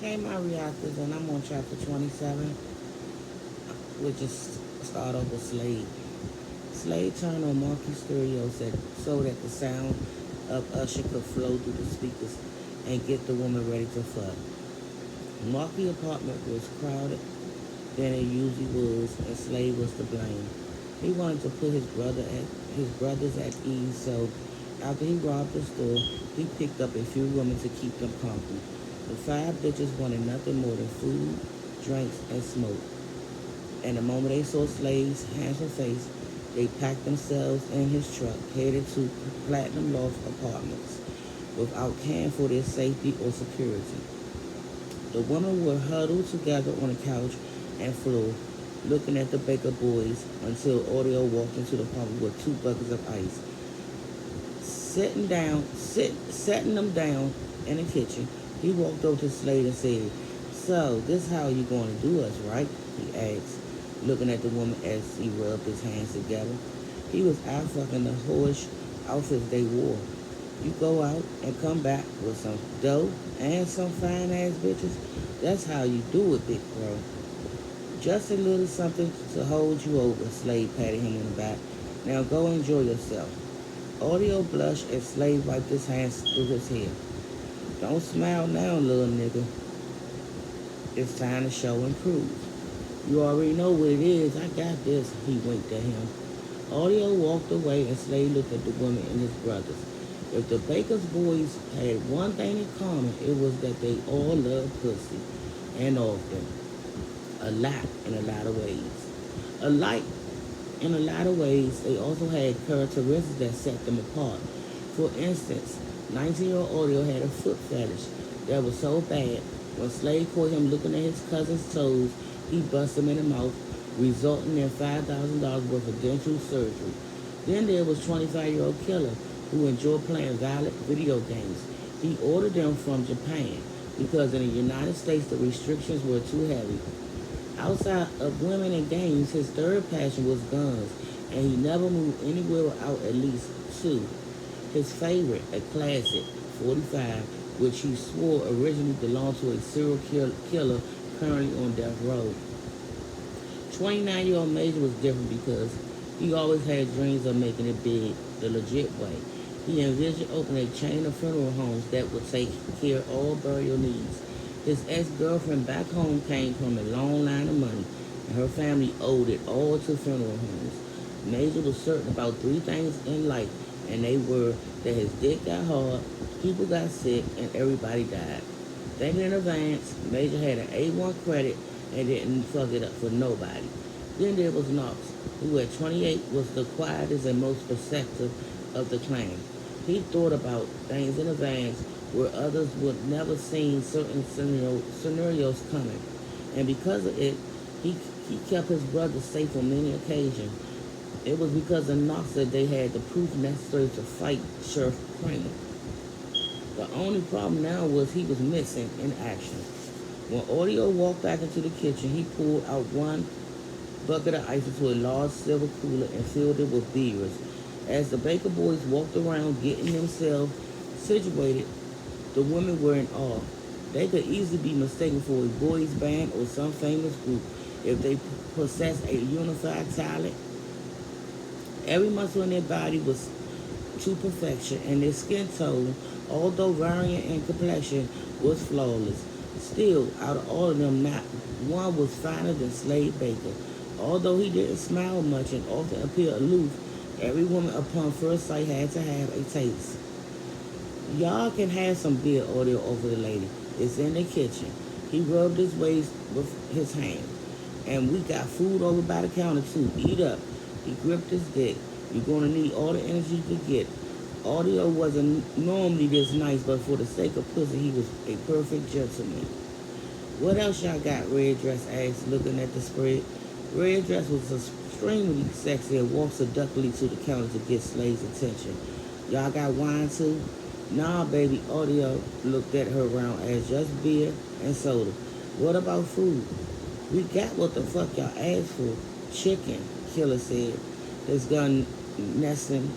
Hey, my reactors, and I'm on chapter 27, which is start off with Slade. Slade turned on Marky's stereo set so that the sound of Usher could flow through the speakers and get the woman ready to fuck. Marky's apartment was crowded than it usually was, and Slade was to blame. He wanted to put his brothers at ease, so after he robbed the store, he picked up a few women to keep them company. The five bitches wanted nothing more than food, drinks, and smoke. And the moment they saw Slade's handsome face, they packed themselves in his truck, headed to Platinum Loft Apartments, without caring for their safety or security. The women were huddled together on the couch and floor, looking at the Baker boys until Audio walked into the apartment with two buckets of ice. Setting them down in the kitchen, he walked over to Slade and said, "So, this how you going to do us, right?" he asked, looking at the woman as he rubbed his hands together. He was out fucking the whorish outfits they wore. You go out and come back with some dough and some fine ass bitches. That's how you do it, big bro. Just a little something to hold you over, Slade patted him on the back. Now go enjoy yourself. Audio blushed as Slade wiped his hands through his hair. Don't smile now, little nigga. It's time to show and prove. You already know what it is. I got this, he winked at him. Audio walked away and Slade looked at the woman and his brothers. If the Baker's boys had one thing in common, it was that they all loved pussy. And often. A lot in a lot of ways. Alike in a lot of ways, they also had characteristics that set them apart. For instance, 19-year-old Audio had a foot fetish that was so bad, when Slade caught him looking at his cousin's toes, he busted him in the mouth, resulting in $5,000 worth of dental surgery. Then there was 25-year-old Killer, who enjoyed playing violent video games. He ordered them from Japan because in the United States the restrictions were too heavy. Outside of women and games, his third passion was guns, and he never moved anywhere without at least two. His favorite, a classic, 45, which he swore originally belonged to a serial killer currently on death row. 29-year-old Major was different because he always had dreams of making it big, the legit way. He envisioned opening a chain of funeral homes that would take care of all burial needs. His ex-girlfriend back home came from a long line of money, and her family owed it all to funeral homes. Major was certain about three things in life, and they were that his dick got hard, people got sick, and everybody died. Thinking in advance, Major had an A1 credit and didn't fuck it up for nobody. Then there was Knox, who at 28 was the quietest and most perceptive of the clan. He thought about things in advance where others would never seen certain scenarios coming. And because of it, he kept his brothers safe on many occasions. It was because of Knox that they had the proof necessary to fight Sheriff Kramer. The only problem now was he was missing in action. When Audio walked back into the kitchen, he pulled out one bucket of ice into a large silver cooler and filled it with beers. As the Baker boys walked around getting themselves situated, the women were in awe. They could easily be mistaken for a boys band or some famous group if they possessed a unified talent. Every muscle in their body was to perfection, and their skin tone, although varying in complexion, was flawless. Still, out of all of them, not one was finer than Slade Baker. Although he didn't smile much and often appeared aloof, every woman upon first sight had to have a taste. Y'all can have some beer, Audio over the lady. It's in the kitchen. He rubbed his waist with his hand. And we got food over by the counter too. Eat up. He gripped his dick. You're going to need all the energy you could get. Audio wasn't normally this nice, but for the sake of pussy, he was a perfect gentleman. What else y'all got? Red Dress asked, looking at the spread. Red Dress was extremely sexy and walked seductively to the counter to get Slade's attention. Y'all got wine too? Nah, baby. Audio looked at her around as just beer and soda. What about food? We got what the fuck y'all asked for. Chicken, Killer said. His gun nesting.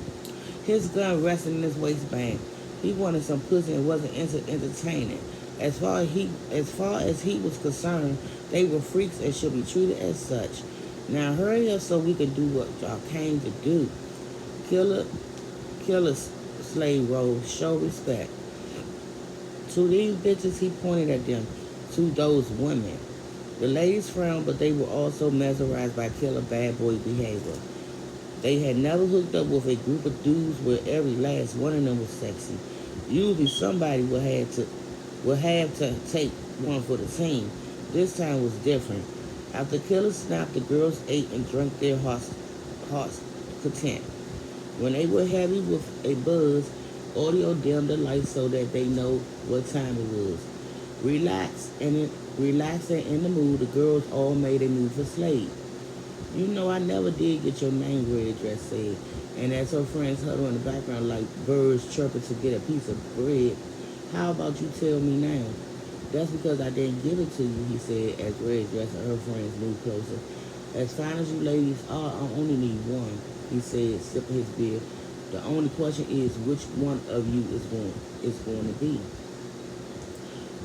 His gun resting in his waistband. He wanted some pussy and wasn't into entertaining. As far as he was concerned, they were freaks and should be treated as such. Now hurry up so we can do what y'all came to do. Killer, killer, slave rose, show respect. To these bitches, he pointed at them. To those women. The ladies frowned, but they were also mesmerized by Killer bad boy behavior. They had never hooked up with a group of dudes where every last one of them was sexy. Usually somebody would have to take one for the team. This time was different. After Killer snapped, the girls ate and drank their hearts content. When they were heavy with a buzz, Audio dimmed the lights so that they know what time it was. Relaxed and in the mood, the girls all made a move for Slade. You know I never did get your name, Red Dress said, and as her friends huddled in the background like birds chirping to get a piece of bread, how about you tell me now? That's because I didn't give it to you, he said as Red Dress and her friends moved closer. As fine as you ladies are, I only need one, he said, sipping his beer. The only question is which one of you is going to be.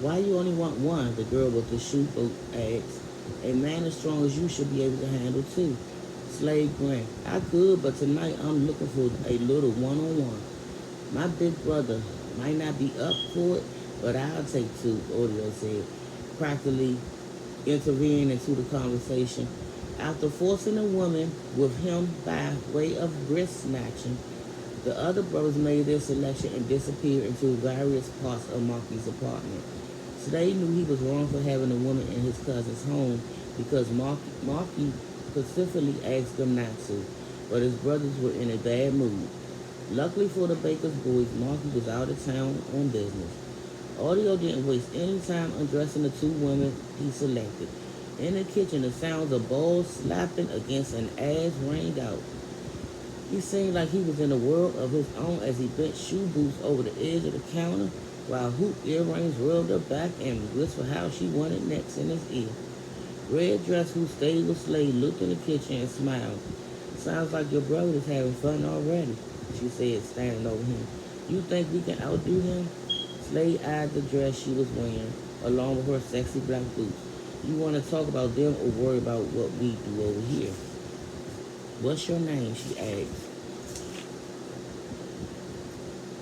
Why you only want one? The girl with the shoe boot asked. A man as strong as you should be able to handle two. Slade grinned. I could, but tonight I'm looking for a little one-on-one. My big brother might not be up for it, but I'll take two, Audio said, practically intervening into the conversation. After forcing a woman with him by way of wrist snatching, the other brothers made their selection and disappeared into various parts of Marky's apartment. Slade knew he was wrong for having a woman in his cousin's home because Marky specifically asked them not to, but his brothers were in a bad mood. Luckily for the Baker's boys, Marky was out of town on business. Audio didn't waste any time undressing the two women he selected. In the kitchen, the sounds of balls slapping against an ass rained out. He seemed like he was in a world of his own as he bent shoe boots over the edge of the counter while hoop earrings rubbed her back and whispered how she wanted next in his ear. Red Dress, who stayed with Slade, looked in the kitchen and smiled. Sounds like your brother is having fun already, she said, standing over him. You think we can outdo him? Slade eyed the dress she was wearing, along with her sexy black boots. You want to talk about them or worry about what we do over here? What's your name? She asked.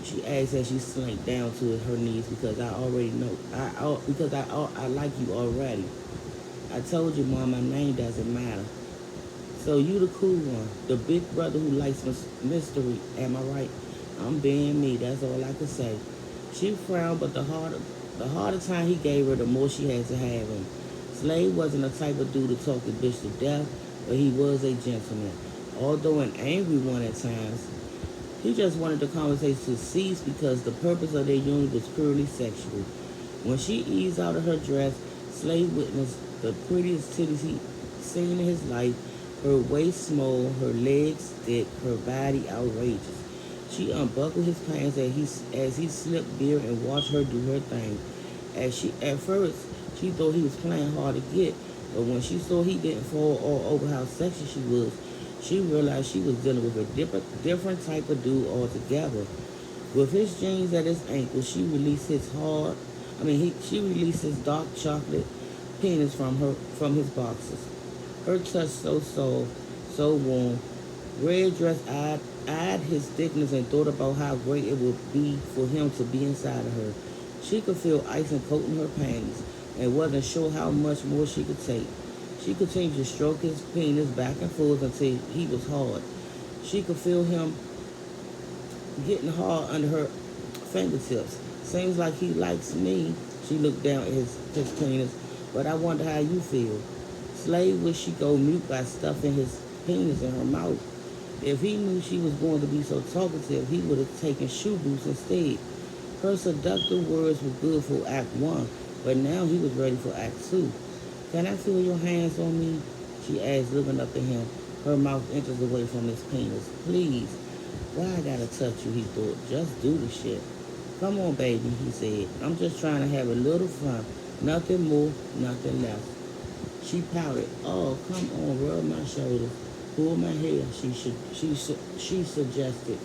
She asked as she sank down to her knees because I already know. I like you already. I told you, Mom, my name doesn't matter. So you the cool one, the big brother who likes mystery. Am I right? I'm being me. That's all I could say. She frowned, but the harder time he gave her, the more she had to have him. Slade wasn't the type of dude to talk the bitch to death, but he was a gentleman, although an angry one at times. He just wanted the conversation to cease because the purpose of their union was purely sexual. When she eased out of her dress, Slade witnessed the prettiest titties he'd seen in his life, her waist small, her legs thick, her body outrageous. She unbuckled his pants as he slipped near and watched her do her thing. At first, she thought he was playing hard to get, but when she saw he didn't fall all over how sexy she was, she realized she was dealing with a different type of dude altogether. With his jeans at his ankles, she released she released his dark chocolate penis from his boxes. Her touch so soft, so warm. Red Dress eyed his thickness and thought about how great it would be for him to be inside of her. She could feel icing coating her panties and wasn't sure how much more she could take. She continued to stroke his penis back and forth until he was hard. She could feel him getting hard under her fingertips. Seems like he likes me. She looked down at his penis. But I wonder how you feel. Slade wished she'd go mute by stuffing his penis in her mouth. If he knew she was going to be so talkative, he would have taken shoe boots instead. Her seductive words were good for Act 1, but now he was ready for Act 2. Can I feel your hands on me? She asked, looking up at him, her mouth inches away from his penis. Please. Why I gotta touch you, he thought. Just do the shit. Come on, baby, he said. I'm just trying to have a little fun. Nothing more, nothing less. She pouted. Oh, come on, rub my shoulders. Pull my hair, she suggested.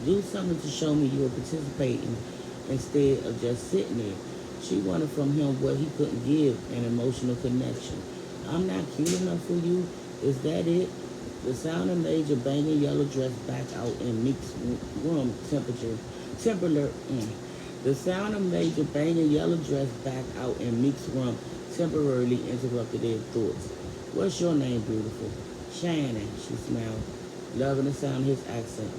Do something to show me you're participating instead of just sitting there. She wanted from him what he couldn't give, an emotional connection. I'm not cute enough for you. Is that it? The sound of Major banging yellow dress back out in Meek's room The sound of Major banging yellow dress back out in Meek's room temporarily interrupted their thoughts. What's your name, beautiful? Shannon, she smiled, loving the sound of his accent.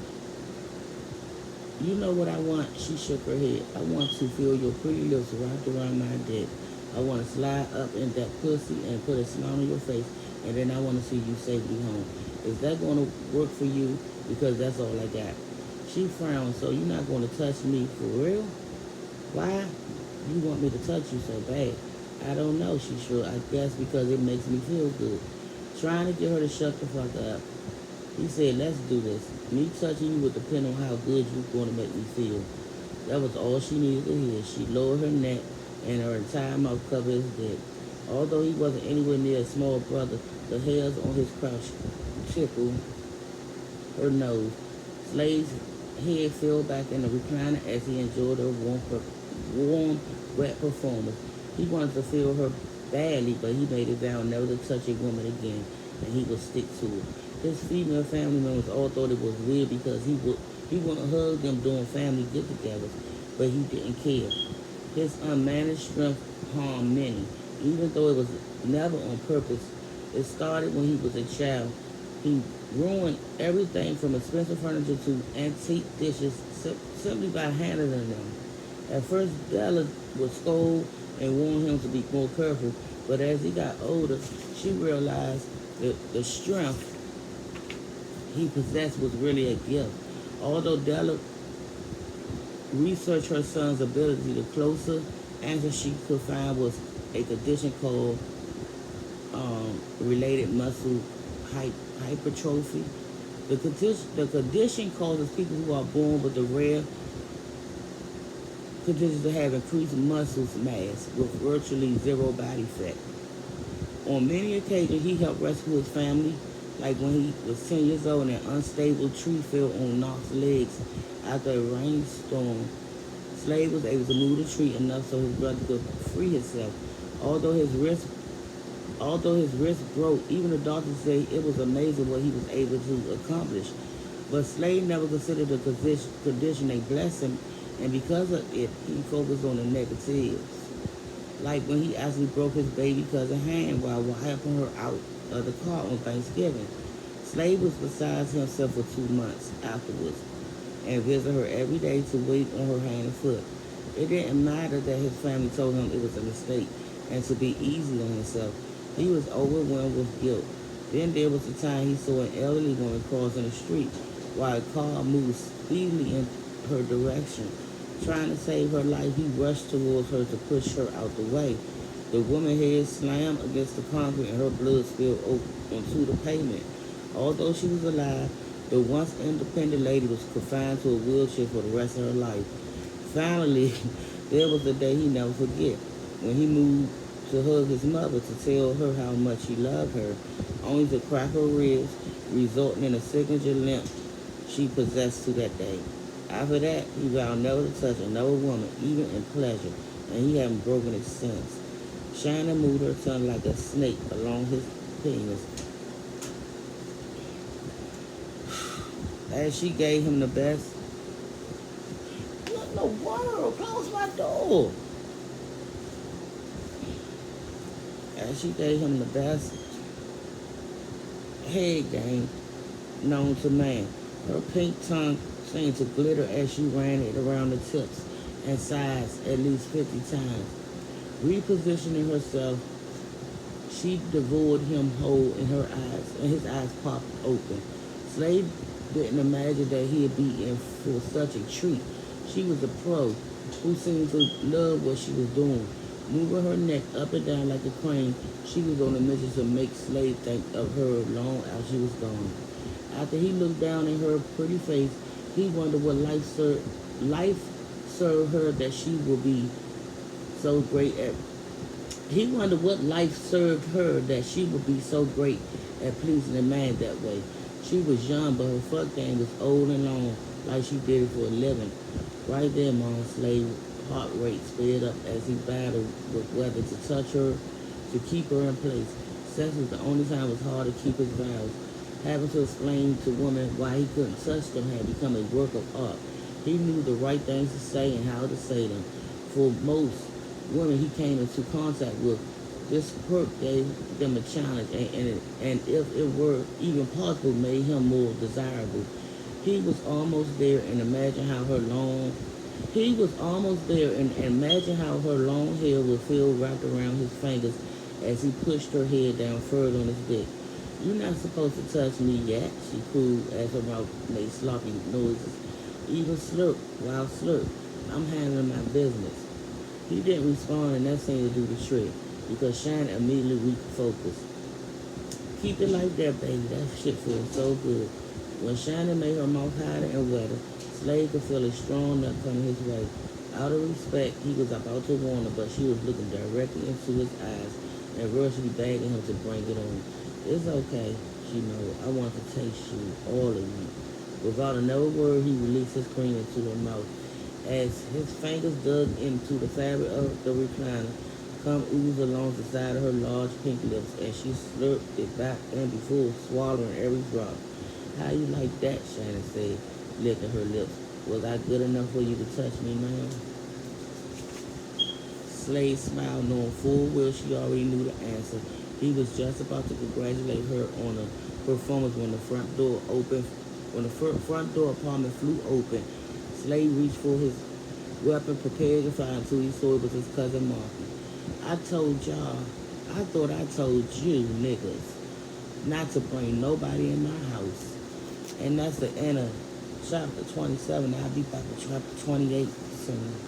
You know what I want? She shook her head. I want to feel your pretty lips wrapped around my dick. I want to slide up in that pussy and put a smile on your face, and then I want to see you safely home. Is that going to work for you? Because that's all I got. She frowned. So you're not going to touch me for real? Why? You want me to touch you so bad? I don't know, she shrugged. I guess because it makes me feel good. Trying to get her to shut the fuck up. He said, let's do this. Me touching you would depend on how good you're going to make me feel. That was all she needed to hear. She lowered her neck and her entire mouth covered his dick. Although he wasn't anywhere near a small brother, the hairs on his crotch tickled her nose. Slade's head fell back in the recliner as he enjoyed her warm, wet performance. He wanted to feel her badly, but he made it vow never to touch a woman again, and he would stick to it. His female family members all thought it was weird because he wouldn't hug them during family get-togethers, but he didn't care. His unmanaged strength harmed many, even though it was never on purpose. It started when he was a child. He ruined everything from expensive furniture to antique dishes simply by handling them. At first, Della would scold and warn him to be more careful, but as he got older, she realized that the strength he possessed was really a gift. Although Della researched her son's ability, the closer answer she could find was a condition called related muscle hypertrophy. The condition causes people who are born with the rare condition to have increased muscle mass with virtually zero body fat. On many occasions, he helped rescue his family, like when he was 10 years old and an unstable tree fell on Knox's legs after a rainstorm. Slade was able to move the tree enough so his brother could free himself. Although his wrist broke, even the doctors say it was amazing what he was able to accomplish. But Slade never considered the condition a blessing, and because of it, he focused on the negatives. Like when he actually broke his baby cousin's hand while helping her out of the car on Thanksgiving. Slade was beside himself for 2 months afterwards and visited her every day to wait on her hand and foot. It didn't matter that his family told him it was a mistake and to be easy on himself. He was overwhelmed with guilt. Then there was the time he saw an elderly woman crossing the street while a car moved speedily in her direction. Trying to save her life, he rushed towards her to push her out the way. The woman's head slammed against the concrete and her blood spilled onto the pavement. Although she was alive, the once independent lady was confined to a wheelchair for the rest of her life. Finally, there was the day he never forget, when he moved to hug his mother to tell her how much he loved her, only to crack her ribs, resulting in a signature limp she possessed to that day. After that, he vowed never to touch another woman, even in pleasure, and he hadn't broken it since. Shannon moved her tongue like a snake along his penis as she gave him the best. What in the world? Close my door. As she gave him the best head game known to man. Her pink tongue seemed to glitter as she ran it around the tips and sides at least 50 times. Repositioning herself, she devoured him whole in her eyes, and his eyes popped open. Slade didn't imagine that he'd be in for such a treat. She was a pro who seemed to love what she was doing. Moving her neck up and down like a crane, she was on a mission to make Slade think of her long after she was gone. After he looked down at her pretty face, he wondered what life served her that she would be so great at. He wondered what life served her that she would be so great at pleasing a man that way. She was young, but her fuck game was old and long, like she did it for a living. Right there, Mom, Slade heart rate sped up as he battled with whether to touch her to keep her in place. Sex was the only time it was hard to keep his vows. Having to explain to women why he couldn't touch them had become a work of art. He knew the right things to say and how to say them. For most women he came into contact with, this quirk gave them a challenge, and if it were even possible, made him more desirable. He was almost there, and imagine how her long he was almost there, and imagine how her long hair would feel wrapped around his fingers as he pushed her head down further on his dick. "You're not supposed to touch me yet," she cooed as her mouth made sloppy noises. "Even slurp, while slurp. I'm handling my business." He didn't respond, and that seemed to do the trick, because Shannon immediately refocused. "Keep it like that, baby. That shit feels so good." When Shannon made her mouth hotter and wetter, Slade could feel a strong nut coming his way. Out of respect, he was about to warn her, but she was looking directly into his eyes and rushing begging him to bring it on. "It's okay," she murmured. "I want to taste you, all of you." Without another word, he released his cream into her mouth. As his fingers dug into the fabric of the recliner, cum oozed along the side of her large pink lips, and she slurped it back in before swallowing every drop. "How you like that?" Shannon said, licking her lips. "Was I good enough for you to touch me, ma'am?" Slade smiled, knowing full well she already knew the answer. He was just about to congratulate her on the performance when the front door opened. When the front door apartment flew open, Slade reached for his weapon, prepared to fire until he saw it was his cousin Marky. "I told y'all, I thought I told you niggas not to bring nobody in my house." And that's the end of chapter 27. I'll be back with chapter 28 soon.